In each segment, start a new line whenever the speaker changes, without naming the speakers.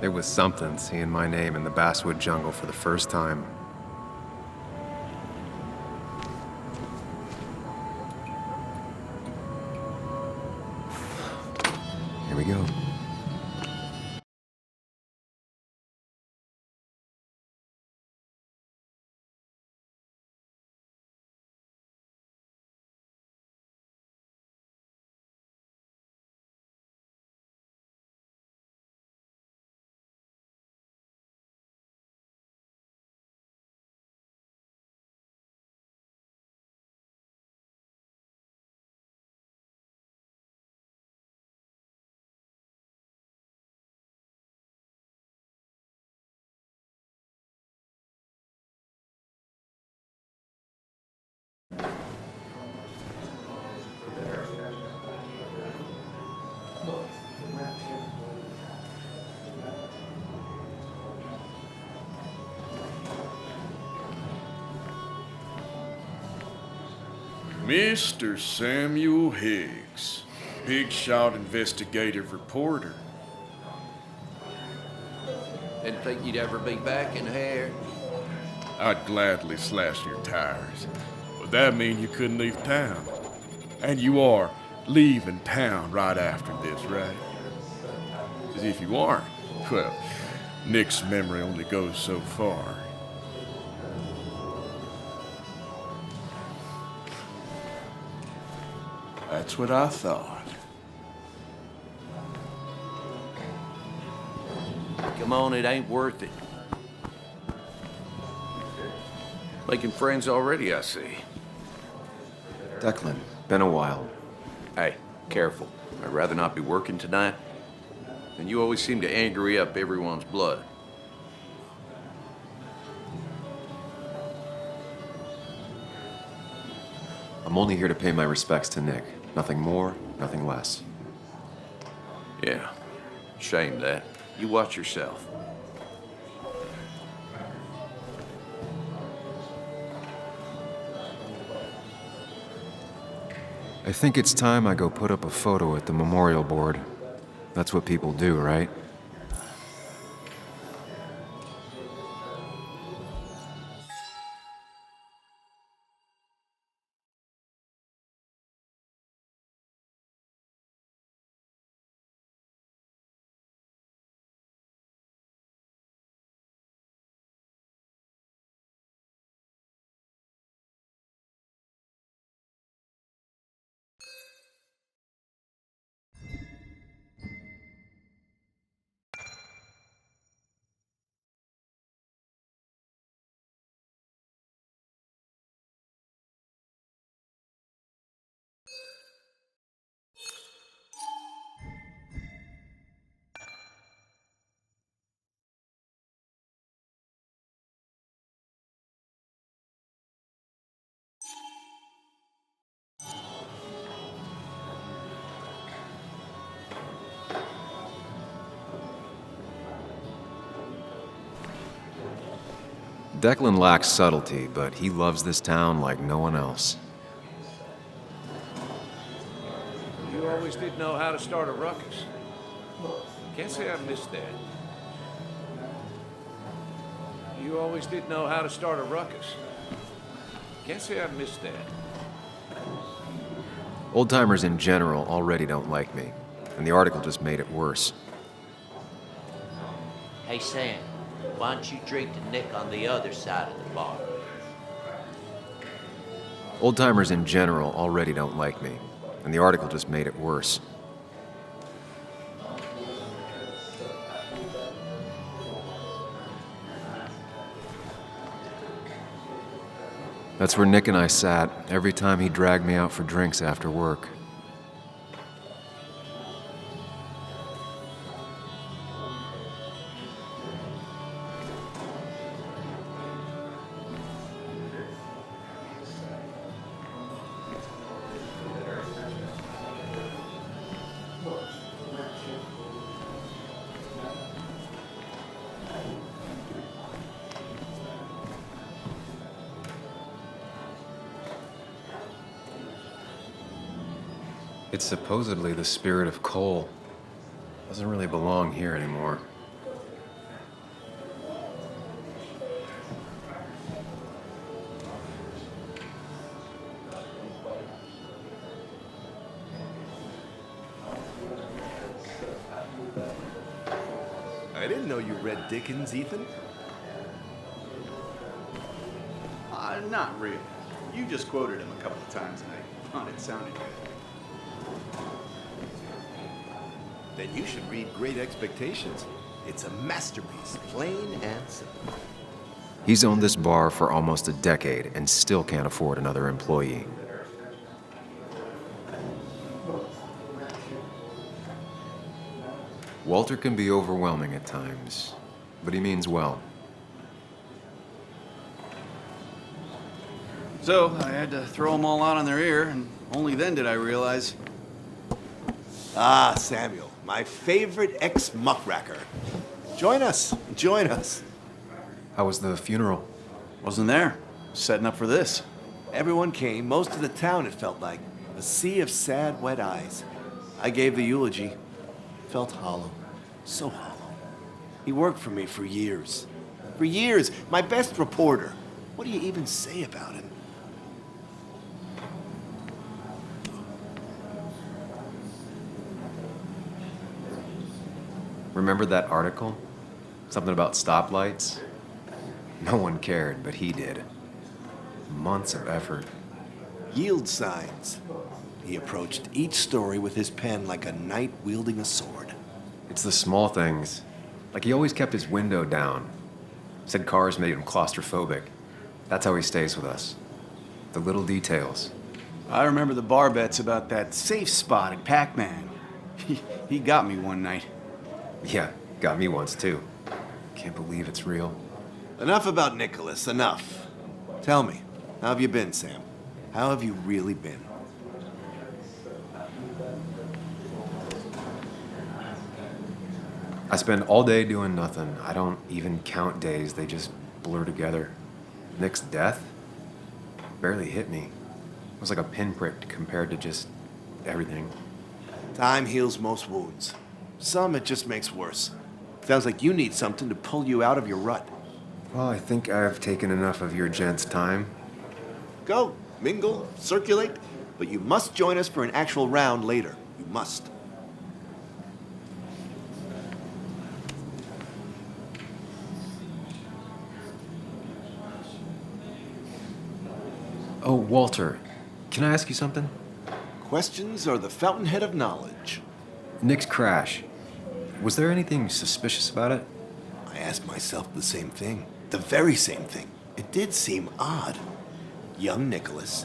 It was something seeing my name in the basswood jungle for the first time. Here we go.
Mr. Samuel Higgs, Big Shot Investigative Reporter.
Didn't think you'd ever be back in here.
I'd gladly slash your tires. Would that mean you couldn't leave town? And you are leaving town right after this, right? As if you aren't. Well, Nick's memory only goes so far. That's what I thought.
Come on, it ain't worth it. Making friends already, I see.
Declan, been a while.
Hey, careful. I'd rather not be working tonight. And you always seem to angry up everyone's blood.
I'm only here to pay my respects to Nick. Nothing more, nothing less.
Yeah, shame that. You watch yourself.
I think it's time I go put up a photo at the memorial board. That's what people do, right? Declan lacks subtlety, but he loves this town like no one else.
You always did know how to start a ruckus. Can't say I missed that. You always did know how to start a ruckus. Can't say I missed that.
Old-timers in general already don't like me, and the article just made it worse.
Hey, Sam, why don't you drink to Nick on the other side of the bar?
Old-timers in general already don't like me, and the article just made it worse. That's where Nick and I sat every time he dragged me out for drinks after work. It's supposedly the spirit of coal. Doesn't really belong here anymore.
know you read Dickens, Ethan.
Not really. You just quoted him a couple of times and I thought it sounded good.
Then you should read Great Expectations. It's a masterpiece, plain and simple.
He's owned this bar for almost a decade and still can't afford another employee. Walter can be overwhelming at times, but he means well.
So I had to throw them all out on their ear, and only then did I realize.
Ah, Samuel, my favorite ex-muckracker. Join us, join us.
How was the funeral?
Wasn't there. Setting up for this.
Everyone came, most of the town, it felt like. A sea of sad, wet eyes. I gave the eulogy. Felt hollow. So hollow. He worked for me for years. For years, my best reporter. What do you even say about him?
Remember that article? Something about stoplights? No one cared, but he did. Months of effort.
Yield signs. He approached each story with his pen like a knight wielding a sword.
It's the small things. Like he always kept his window down. Said cars made him claustrophobic. That's how he stays with us. The little details.
I remember the bar bets about that safe spot at Pac-Man. He got me one night.
Yeah, got me once too. Can't believe it's real.
Enough about Nicholas, enough. Tell me, how have you been, Sam? How have you really been?
I spend all day doing nothing. I don't even count days. They just blur together. Nick's death barely hit me. It was like a pinprick compared to just everything.
Time heals most wounds. Some it just makes worse. Sounds like you need something to pull you out of your rut.
Well, I think I've taken enough of your gents' time.
Go, mingle, circulate, but you must join us for an actual round later. You must.
Oh, Walter, can I ask you something?
Questions are the fountainhead of knowledge.
Nick's crash. Was there anything suspicious about it?
I asked myself the same thing. The very same thing. It did seem odd. Young Nicholas,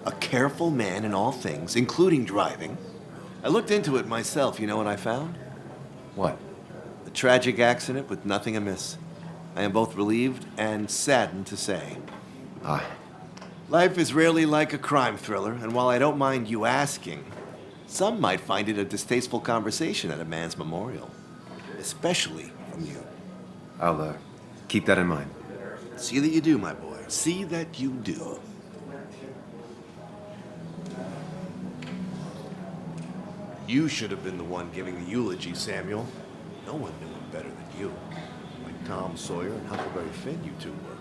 a careful man in all things, including driving. I looked into it myself. You know what I found?
What?
A tragic accident with nothing amiss. I am both relieved and saddened to say.
Ah,
Life is rarely like a crime thriller, and while I don't mind you asking, some might find it a distasteful conversation at a man's memorial. Especially from you.
I'll keep that in mind.
See that you do, my boy. See that you do. You should have been the one giving the eulogy, Samuel. No one knew him better than you. Like Tom Sawyer and Huckleberry Finn, you two were.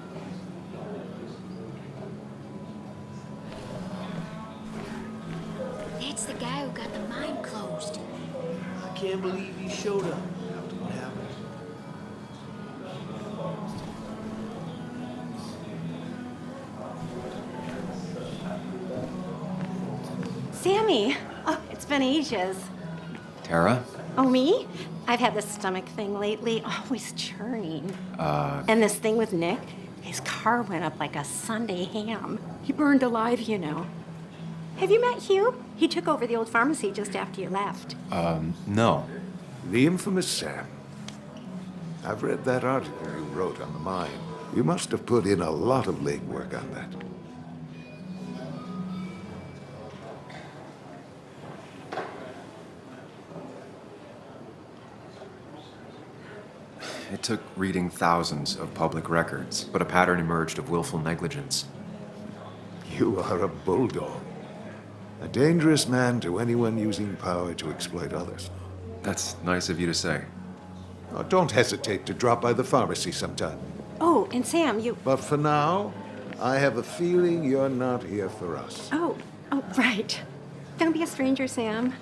That's the guy who got the mine closed.
I can't believe he showed up after what happened.
Sammy! Oh, it's been ages.
Tara?
Oh, me? I've had this stomach thing lately, always churning. And this thing with Nick, his car went up like a Sunday ham. He burned alive, you know. Have you met Hugh? He took over the old pharmacy just after you left.
No.
The infamous Sam. I've read that article you wrote on the mine. You must have put in a lot of legwork on that.
It took reading thousands of public records, but a pattern emerged of willful negligence.
You are a bulldog. A dangerous man to anyone using power to exploit others.
That's nice of you to say.
Oh, don't hesitate to drop by the pharmacy sometime.
Oh, and Sam, you...
But for now, I have a feeling you're not here for us.
Oh, right. Don't be a stranger, Sam.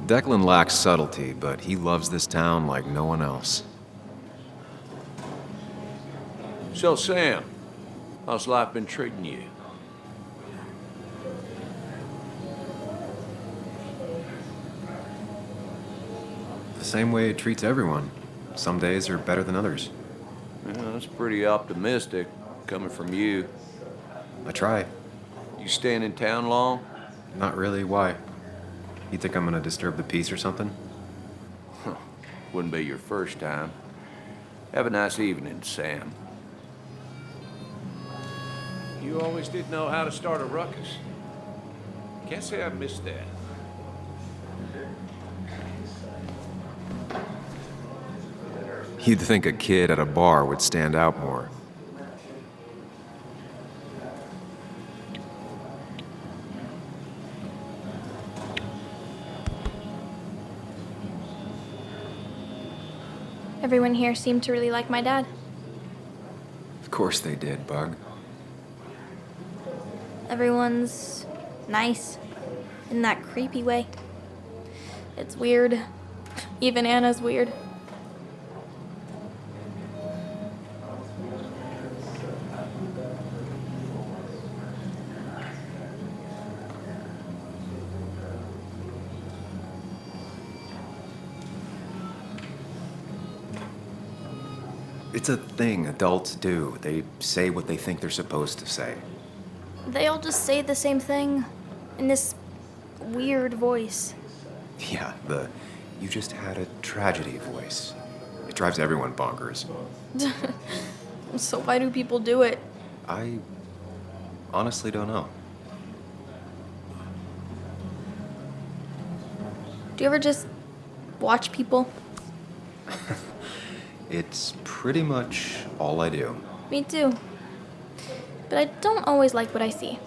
Declan lacks subtlety, but he loves this town like no one else.
So, Sam, how's life been treating you?
The same way it treats everyone. Some days are better than others.
Yeah, that's pretty optimistic coming from you.
I try.
You staying in town long?
Not really. Why? You think I'm gonna disturb the peace or something?
Wouldn't be your first time. Have a nice evening, Sam. You always did know how to start a ruckus. Can't say I missed that.
You'd think a kid at a bar would stand out more.
Everyone here seemed to really like my dad.
Of course they did, Bug.
Everyone's nice in that creepy way. It's weird. Even Anna's weird.
It's a thing adults do. They say what they think they're supposed to say.
They all just say the same thing in this weird voice.
Yeah, you just had a tragedy voice. It drives everyone bonkers.
So why do people do it?
I honestly don't know.
Do you ever just watch people?
It's pretty much all I do.
Me too. But I don't always like what I see.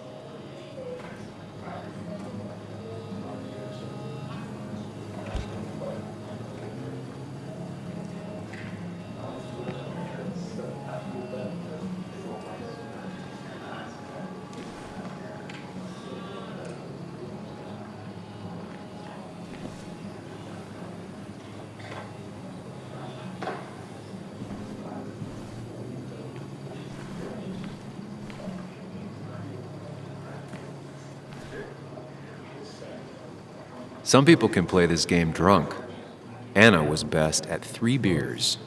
Some people can play this game drunk. Anna was best at 3 beers.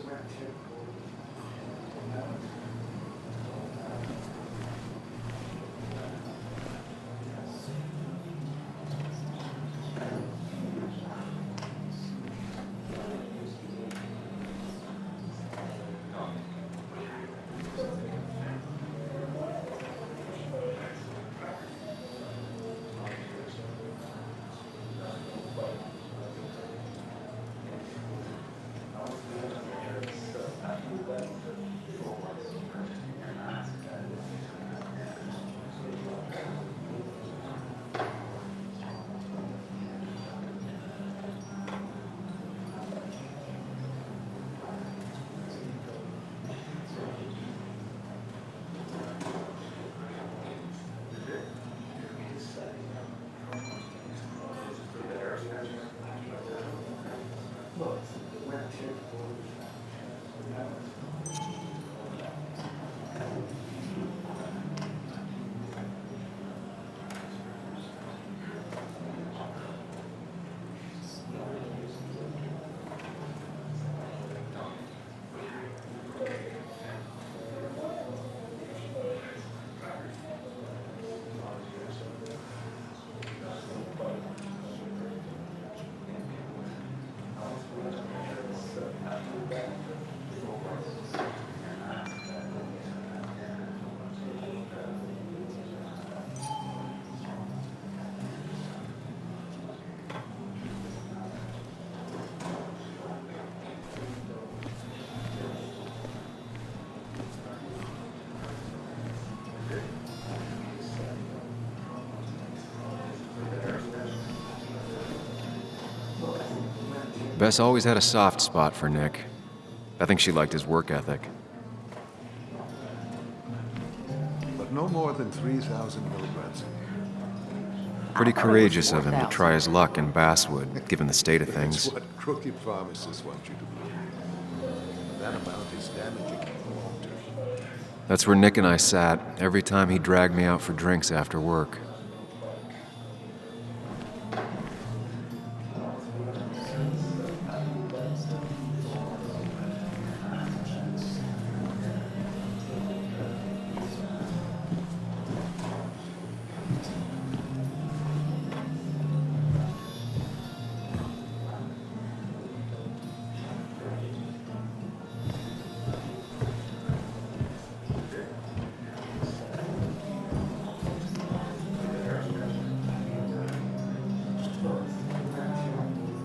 Bess always had a soft spot for Nick. I think she liked his work ethic.
But no more than 3,000 milligrams a year.
Pretty courageous of him to try his luck in Basswood, given the state of
That's
things.
what crooked pharmacists want you to believe. That amount is damaging in the long term.
That's where Nick and I sat every time he dragged me out for drinks after work.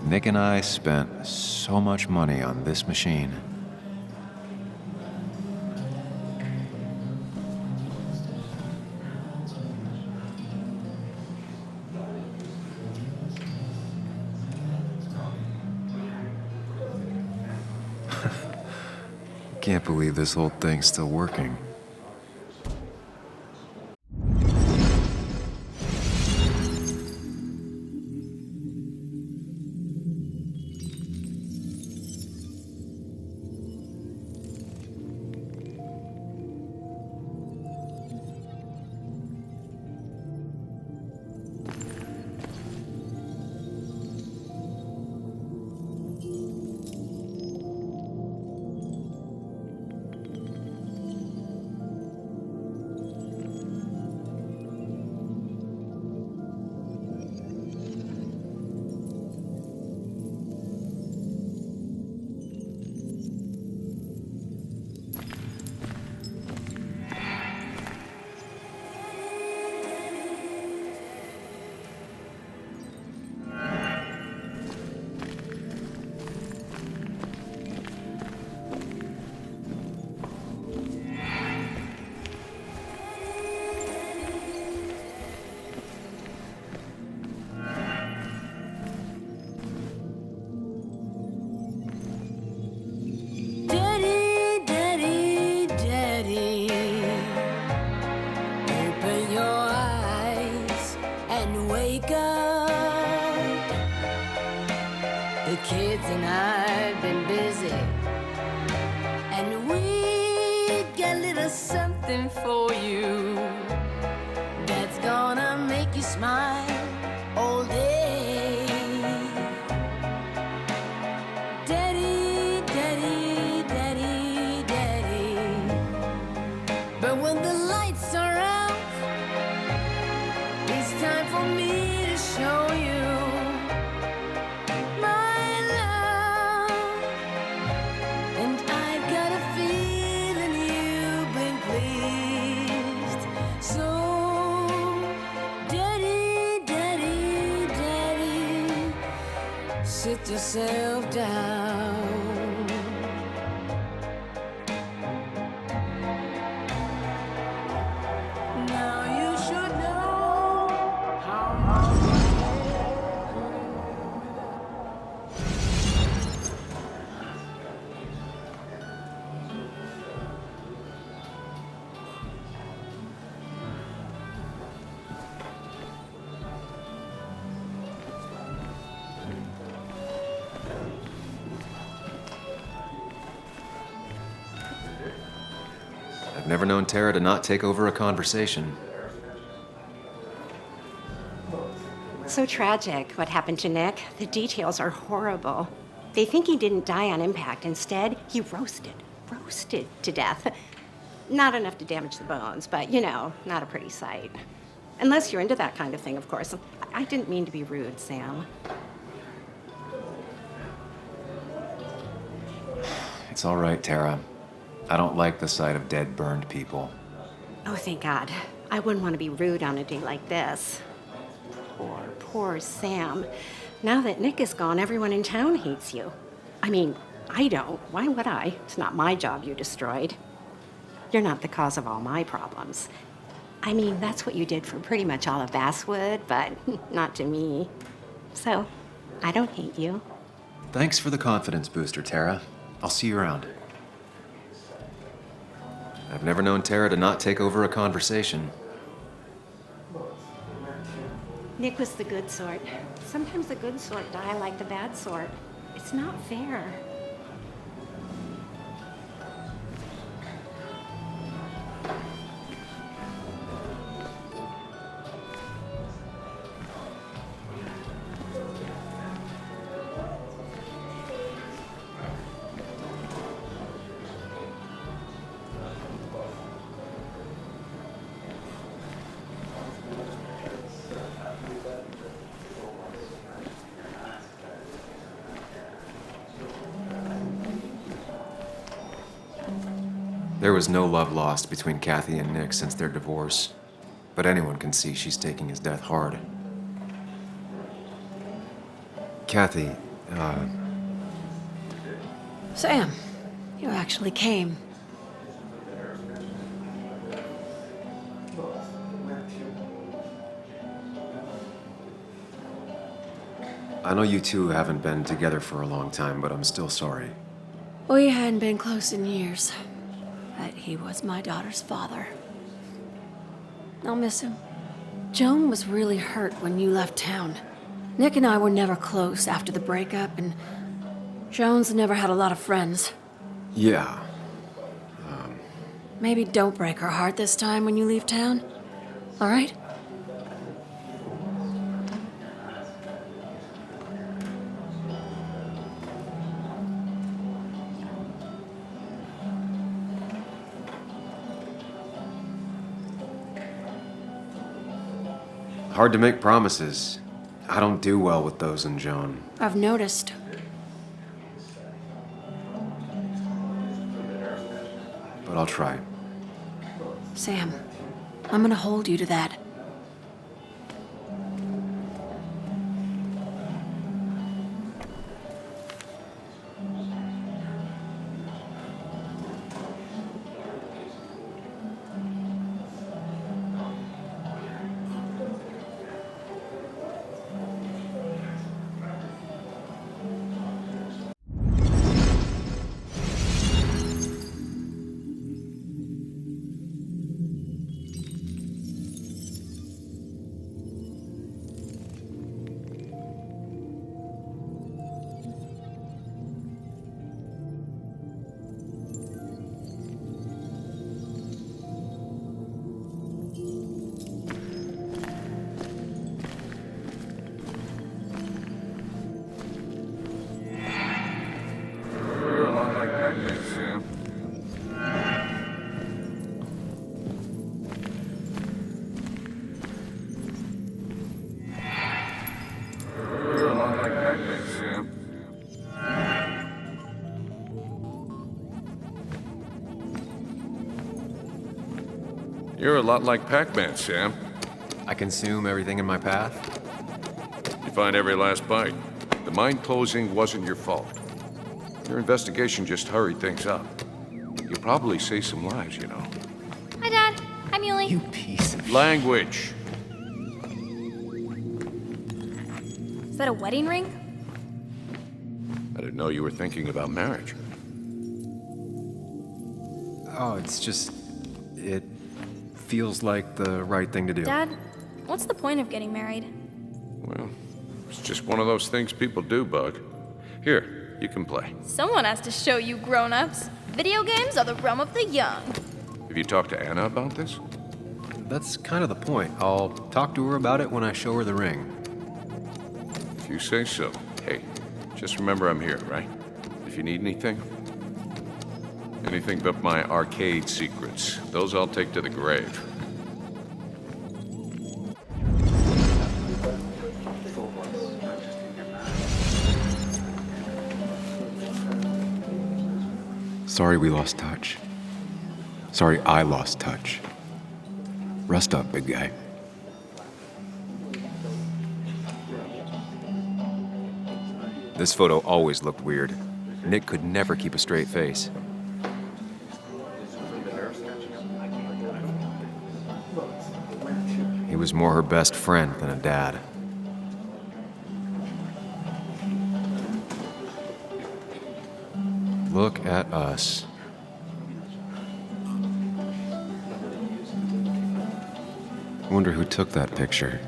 Nick and I spent so much money on this machine. Can't believe this whole thing's still working.
Daddy, Daddy, Daddy, open your eyes and wake up. The kids and I've been busy, and we got a little something for you that's gonna make you smile all day. Daddy, Daddy, Daddy, Daddy. But when the lights are out, it's time for me to show you my love. And I've got a feeling you've been pleased. So, Daddy, Daddy, Daddy, sit yourself down. Now you should know how much
I've never known Tara to not take over a conversation.
So tragic what happened to Nick. The details are horrible. They think he didn't die on impact. Instead, he roasted to death. Not enough to damage the bones, but you know, not a pretty sight. Unless you're into that kind of thing, of course. I didn't mean to be rude, Sam.
It's all right, Tara. I don't like the sight of dead, burned people.
Oh, thank God. I wouldn't want to be rude on a day like this. Poor Sam. Now that Nick is gone, everyone in town hates you. I mean, I don't. Why would I? It's not my job you destroyed. You're not the cause of all my problems. I mean, that's what you did for pretty much all of Basswood, but not to me. So, I don't hate you.
Thanks for the confidence booster, Tara. I'll see you around. I've never known Tara to not take over a conversation.
Nick was the good sort. Sometimes the good sort die like the bad sort. It's not fair.
There was no love lost between Kathy and Nick since their divorce, but anyone can see she's taking his death hard. Kathy,
Sam, you actually came.
I know you two haven't been together for a long time, but I'm still sorry.
We hadn't been close in years, but he was my daughter's father. I'll miss him. Joan was really hurt when you left town. Nick and I were never close after the breakup, and Joan's never had a lot of friends.
Yeah.
Maybe don't break her heart this time when you leave town. All right?
Hard to make promises. I don't do well with those in Joan.
I've noticed.
But I'll try.
Sam, I'm gonna hold you to that.
You're a lot like Pac-Man, Sam.
I consume everything in my path.
You find every last bite. The mine closing wasn't your fault. Your investigation just hurried things up. You'll probably save some lives, you know.
Hi, Dad. Hi, Muley.
You piece of
Language.
Is that a wedding ring?
I didn't know you were thinking about marriage.
Oh, it's just... it feels like the right thing to do.
Dad, what's the point of getting married?
Well, it's just one of those things people do, Bug. Here, you can play.
Someone has to show you grown-ups. Video games are the realm of the young.
Have you talked to Anna about this?
That's kind of the point. I'll talk to her about it when I show her the ring.
If you say so. Hey, just remember I'm here, right? If you need anything. Anything but my arcade secrets. Those I'll take to the grave.
Sorry we lost touch. Sorry I lost touch. Rest up, big guy. This photo always looked weird. Nick could never keep a straight face. He was more her best friend than a dad. Look at us. Wonder who took that picture.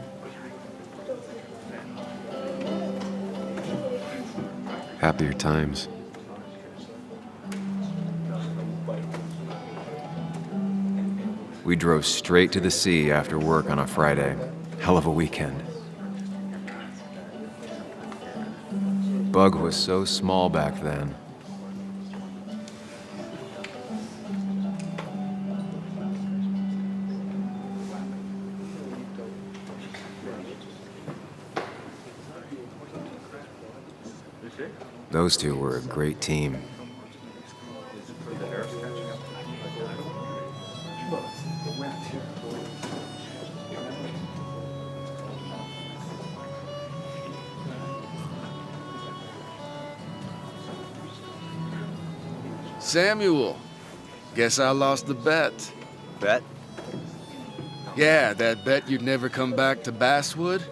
Happier times. We drove straight to the sea after work on a Friday. Hell of a weekend. Bug was so small back then. Those two were a great team.
Samuel, guess I lost the bet.
Bet?
Yeah, that bet you'd never come back to Basswood?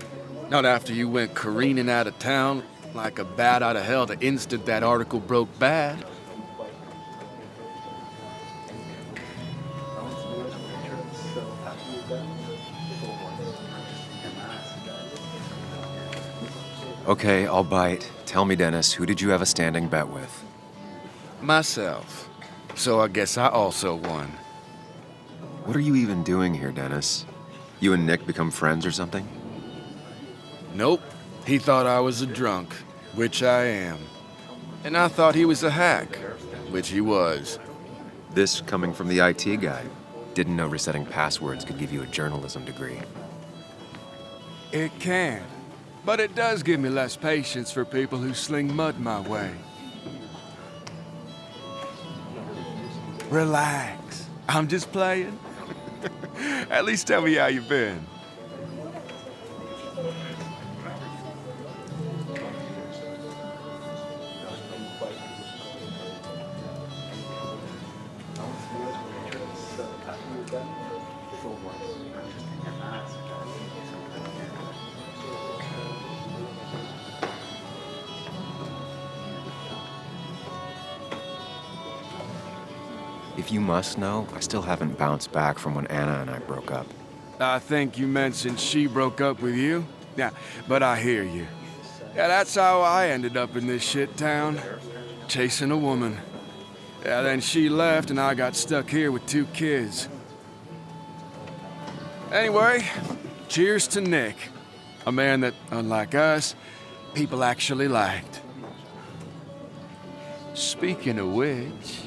Not after you went careening out of town like a bat out of hell the instant that article broke bad.
Okay, I'll bite. Tell me, Dennis, who did you have a standing bet with?
Myself. So I guess I also won.
What are you even doing here, Dennis? You and Nick become friends or something?
Nope. He thought I was a drunk, which I am. And I thought he was a hack, which he was.
This coming from the IT guy. Didn't know resetting passwords could give you a journalism degree.
It can. But it does give me less patience for people who sling mud my way. Relax. I'm just playing. At least tell me how you been.
If you must know, I still haven't bounced back from when Anna and I broke up.
I think you mentioned she broke up with you. Yeah, but I hear you. Yeah, that's how I ended up in this shit town. Chasing a woman. Yeah, then she left and I got stuck here with 2 kids. Anyway, cheers to Nick. A man that, unlike us, people actually liked. Speaking of which...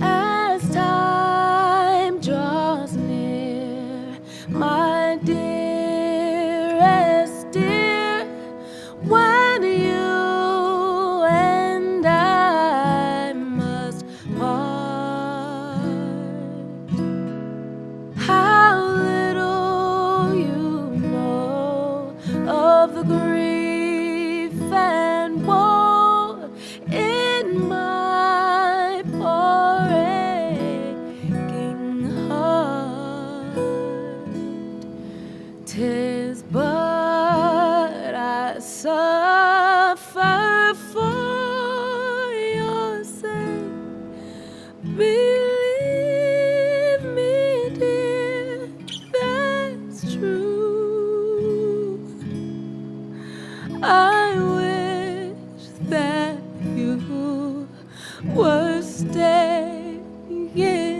As time draws near, my dearest dear, when you and I must part, how little you know of the grief and woe in my poor aching heart. 'Tis but I suffer for your sake. Believe me, dear, that's true. I wish that you were staying here.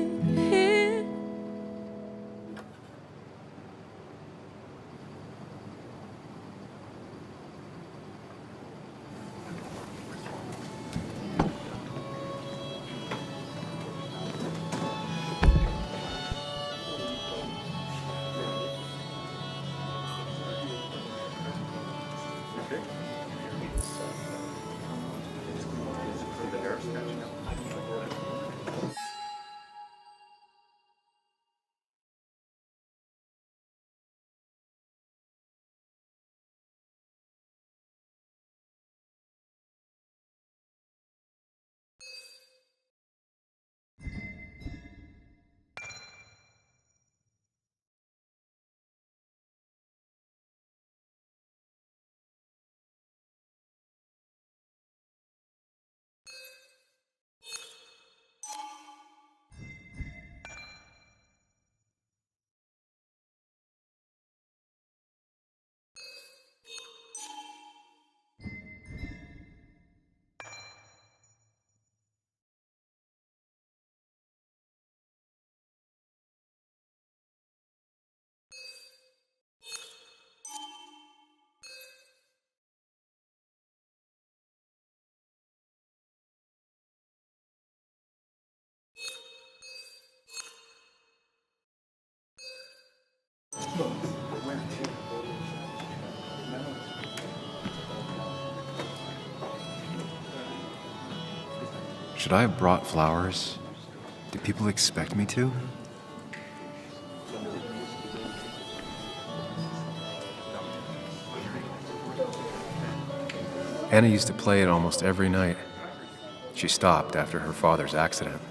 Should I have brought flowers? Do people expect me to? Anna used to play it almost every night. She stopped after her father's accident.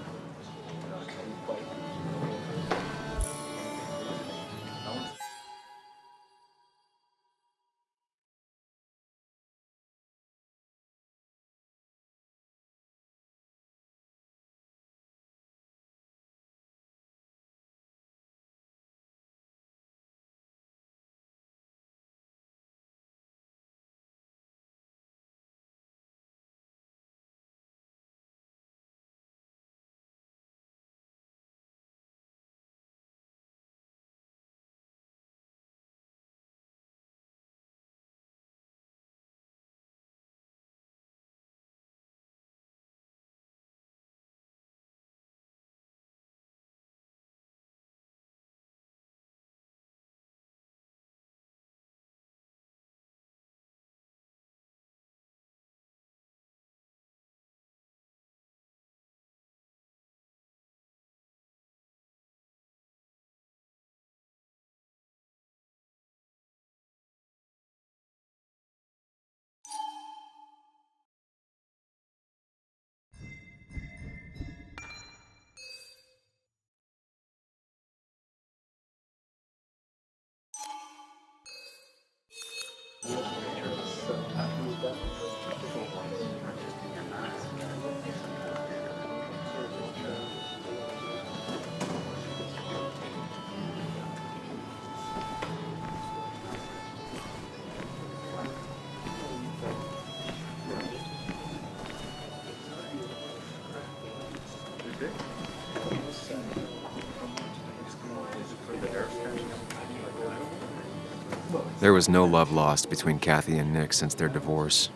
There was no love lost between Kathy and Nick since their divorce,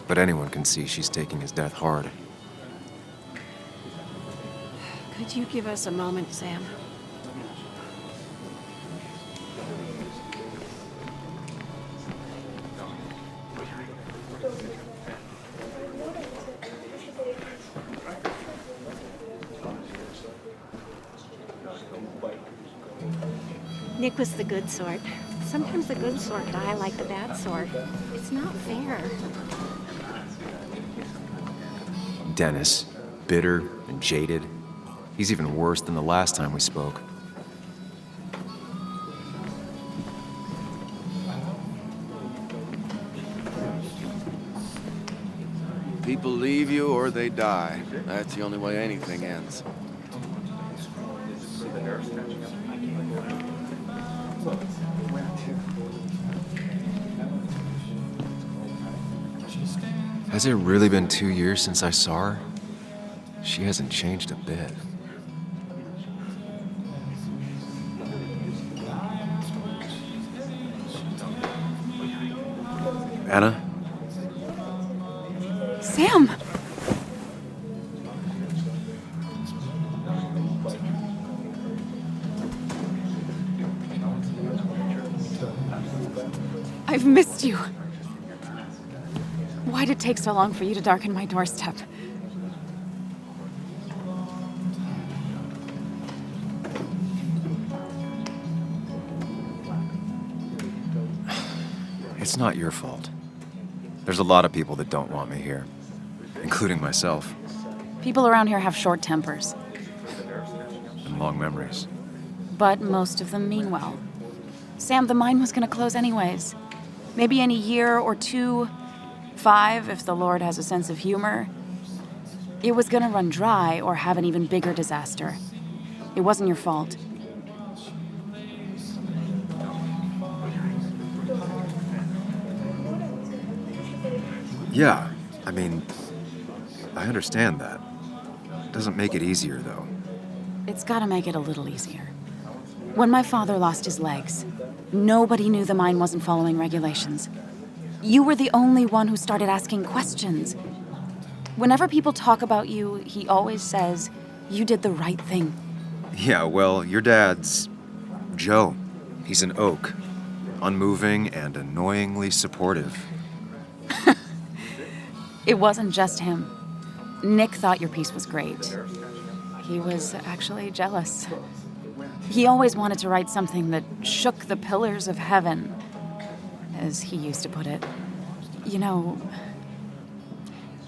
but anyone can see she's taking his death hard.
Could you give us a moment, Sam? Nick was the good sort. Sometimes the good sort die like the bad sort. It's not fair.
Dennis, bitter and jaded. He's even worse than the last time we spoke.
People leave you or they die. That's the only way anything ends.
Has it really been 2 years since I saw her? She hasn't changed a bit. Anna?
Sam! I've missed you. Why'd it take so long for you to darken my doorstep?
It's not your fault. There's a lot of people that don't want me here, including myself,
People around here have short tempers,
and long memories.
but most of them mean well. Sam, the mine was gonna close anyways. Maybe in a year or 2, 5, if the Lord has a sense of humor. It was gonna run dry or have an even bigger disaster. It wasn't your fault.
Yeah, I mean, I understand that. Doesn't make it easier, though.
It's gotta make it a little easier. When my father lost his legs, nobody knew the mine wasn't following regulations. You were the only one who started asking questions. Whenever people talk about you, he always says, you did the right thing.
Yeah, well, your dad's Joe. He's an oak, unmoving and annoyingly supportive.
It wasn't just him. Nick thought your piece was great. He was actually jealous. He always wanted to write something that shook the pillars of heaven, as he used to put it. You know,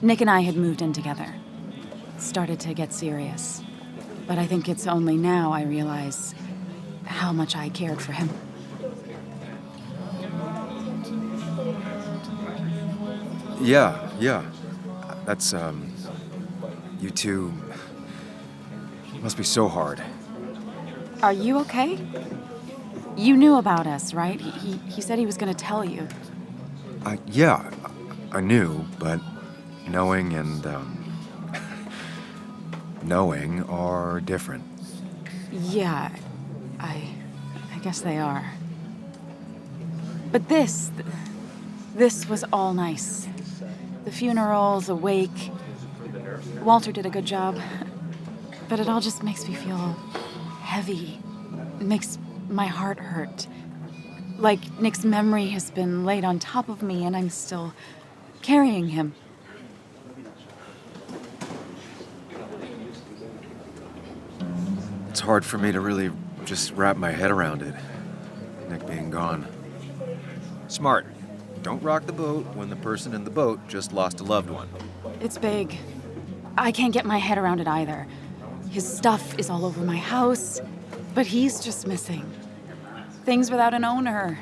Nick and I had moved in together. Started to get serious. But I think it's only now I realize how much I cared for him.
Yeah. That's, you two must be so hard.
Are you okay? You knew about us, right? He said he was going to tell you.
Yeah, I knew, but knowing and, knowing are different.
Yeah, I guess they are. But this was all nice. The funeral, the wake. Walter did a good job. But it all just makes me feel heavy. It makes my heart hurt. Like Nick's memory has been laid on top of me and I'm still carrying him.
It's hard for me to really just wrap my head around it, Nick being gone. Smart. Don't rock the boat when the person in the boat just lost a loved one.
It's big. I can't get my head around it either. His stuff is all over my house, but he's just missing. Things without an owner.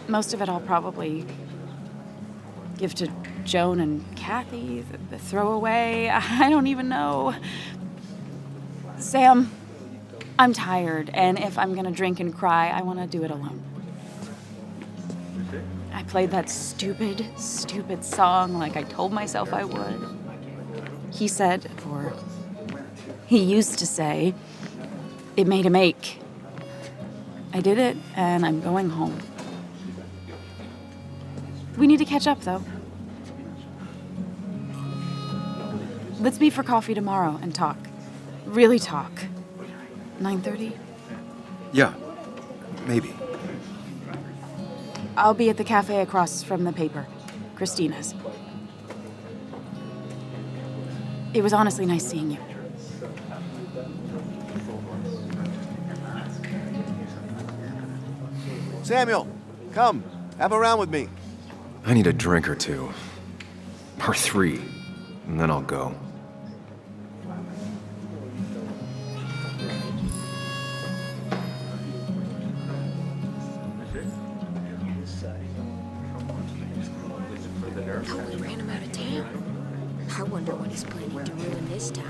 Most of it I'll probably give to Joan and Kathy, the throwaway. I don't even know. Sam, I'm tired, and if I'm gonna drink and cry, I want to do it alone. I played that stupid song like I told myself I would. He said, or he used to say, it made him ache. I did it, and I'm going home. We need to catch up, though. Let's meet for coffee tomorrow and talk. Really talk. 9:30?
Yeah, maybe.
I'll be at the cafe across from the paper, Christina's. It was honestly nice seeing you.
Samuel, come, have a round with me.
I need a drink or two. Or 3, and then I'll go.
Thought we ran him out of town. I wonder what he's planning to ruin this time.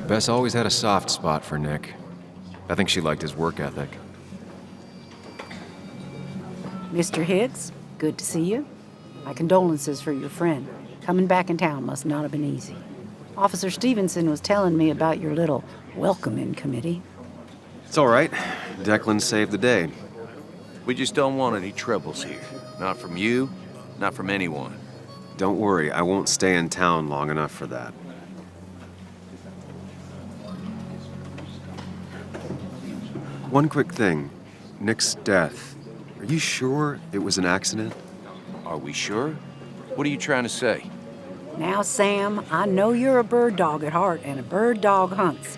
Bess always had a soft spot for Nick. I think she liked his work ethic.
Mr. Hicks, good to see you. My condolences for your friend. Coming back in town must not have been easy. Officer Stevenson was telling me about your little welcoming committee.
It's all right. Declan saved the day.
We just don't want any troubles here. Not from you, not from anyone.
Don't worry, I won't stay in town long enough for that. One quick thing. Nick's death. Are you sure it was an accident?
Are we sure? What are you trying to say?
Now, Sam, I know you're a bird dog at heart and a bird dog hunts.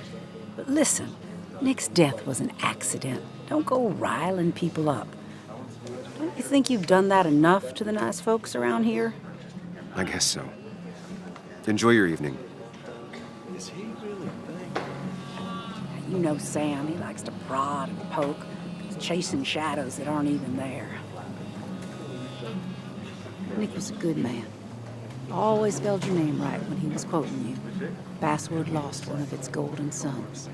But listen, Nick's death was an accident. Don't go riling people up. Don't you think you've done that enough to the nice folks around here?
I guess so. Enjoy your evening.
You know Sam, he likes to prod and poke, chasing shadows that aren't even there. Nick was a good man. Always spelled your name right when he was quoting you. Basswood lost one of its golden sons.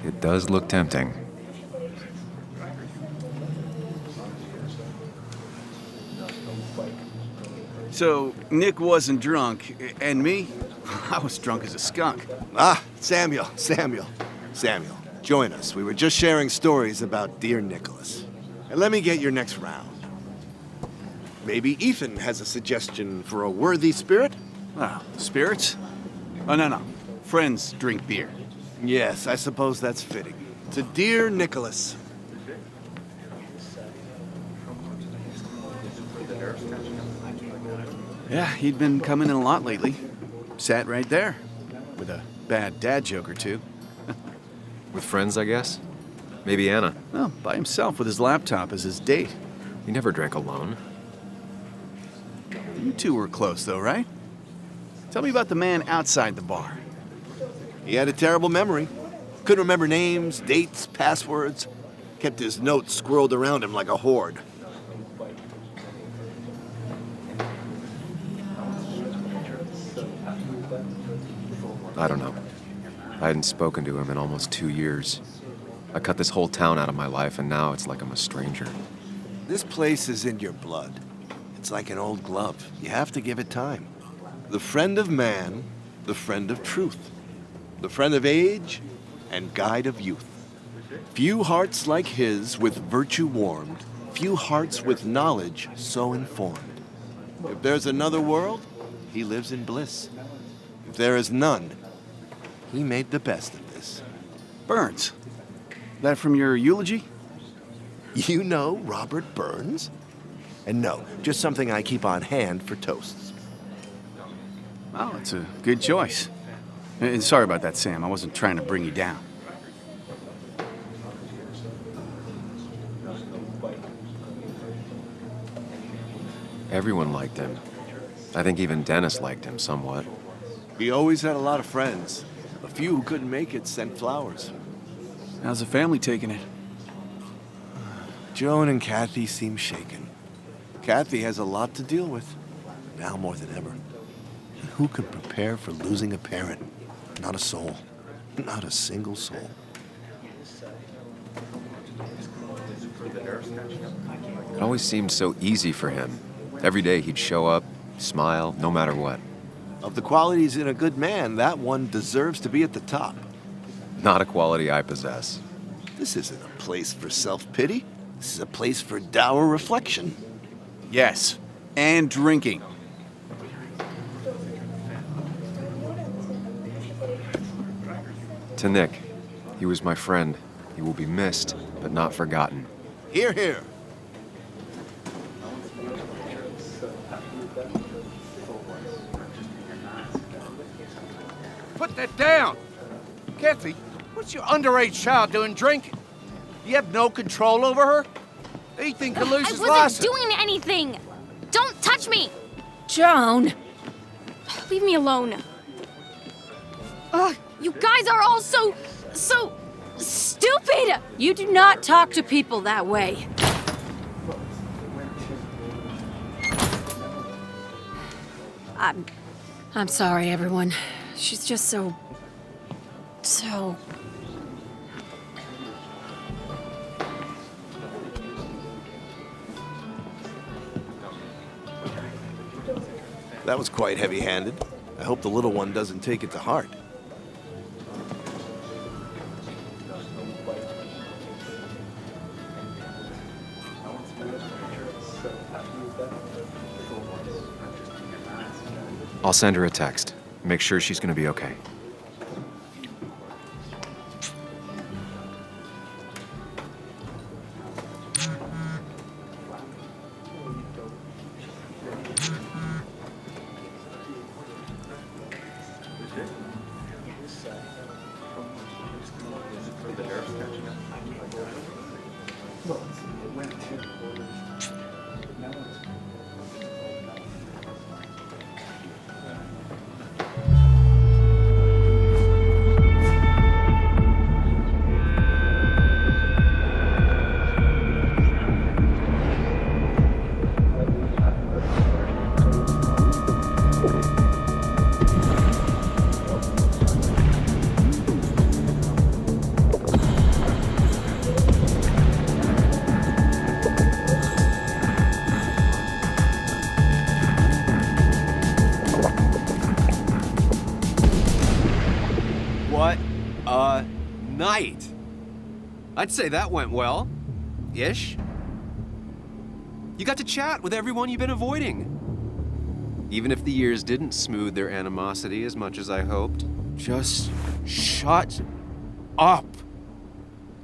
It does look tempting.
So, Nick wasn't drunk, and me? I was drunk as a skunk.
Ah, Samuel. Join us. We were just sharing stories about dear Nicholas. And let me get your next round. Maybe Ethan has a suggestion for a worthy spirit?
Ah, spirits? Oh, no. Friends drink beer.
Yes, I suppose that's fitting. To dear Nicholas.
Yeah, he'd been coming in a lot lately. Sat right there. With a bad dad joke or two.
With friends, I guess? Maybe Anna.
Well, by himself with his laptop as his date.
He never drank alone.
You two were close, though, right? Tell me about the man outside the bar.
He had a terrible memory. Couldn't remember names, dates, passwords. Kept his notes squirreled around him like a hoard.
I don't know. I hadn't spoken to him in almost 2 years. I cut this whole town out of my life, and now it's like I'm a stranger.
This place is in your blood. It's like an old glove. You have to give it time. The friend of man, the friend of truth. The friend of age, and guide of youth. Few hearts like his with virtue warmed, few hearts with knowledge so informed. If there's another world, he lives in bliss. If there is none, he made the best of this.
Burns. That from your eulogy?
You know Robert Burns? And no, just something I keep on hand for toasts.
Oh, it's a good choice. And sorry about that, Sam. I wasn't trying to bring you down.
Everyone liked him. I think even Dennis liked him somewhat.
He always had a lot of friends. A few who couldn't make it sent flowers.
How's the family taking it?
Joan and Kathy seem shaken. Kathy has a lot to deal with, now more than ever. And who could prepare for losing a parent? Not a soul. Not a single soul.
It always seemed so easy for him. Every day he'd show up, smile, no matter what.
Of the qualities in a good man, that one deserves to be at the top.
Not a quality I possess.
This isn't a place for self-pity. This is a place for dour reflection.
Yes, and drinking.
To Nick, he was my friend. He will be missed, but not forgotten.
Hear, hear.
Put that down! Kathy,
What's your underage child doing drinking? You have no control over her? Ethan could lose his
I
license.
wasn't doing anything! Don't touch me!
Joan!
Leave me alone. Ugh, you guys are all so stupid!
You do not talk to people that way. I'm sorry, everyone. She's just so...
That was quite heavy-handed. I hope the little one doesn't take it to heart.
I'll send her a text. Make sure she's gonna be okay. What a night! I'd say that went well. Ish. You got to chat with everyone you've been avoiding. Even if the years didn't smooth their animosity as much as I hoped. Just shut up.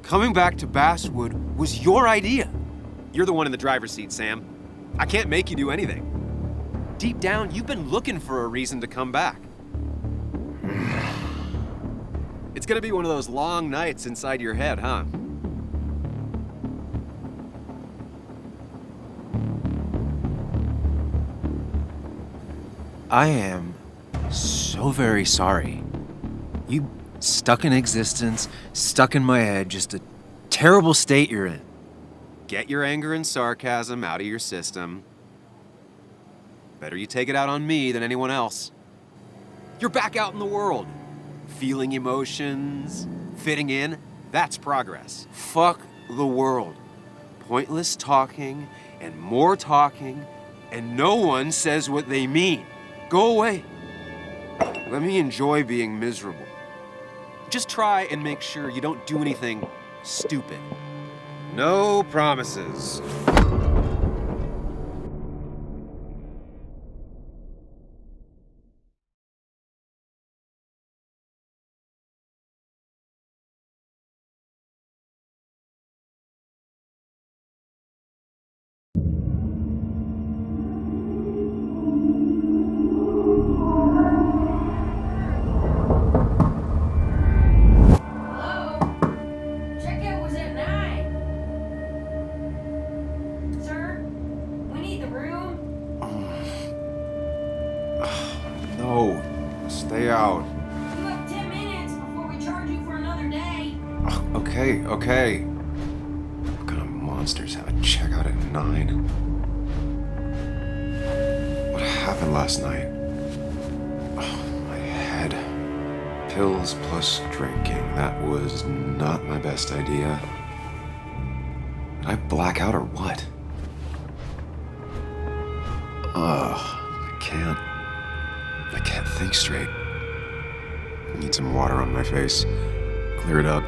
Coming back to Basswood was your idea. You're the one in the driver's seat, Sam. I can't make you do anything. Deep down, you've been looking for a reason to come back. It's gonna be one of those long nights inside your head, huh? I am so very sorry. You stuck in existence, stuck in my head, just a terrible state you're in. Get your anger and sarcasm out of your system. Better you take it out on me than anyone else. You're back out in the world. Feeling emotions, fitting in, that's progress. Fuck the world. Pointless talking and more talking, and no one says what they mean. Go away. Let me enjoy being miserable. Just try and make sure you don't do anything stupid. No promises. No, stay out.
You have 10 minutes before we charge you for another day.
Okay. What kind of monsters have a checkout at 9? What happened last night? Oh, my head. Pills plus drinking. That was not my best idea. Did I black out or what? I can't think straight. I need some water on my face. Clear it up.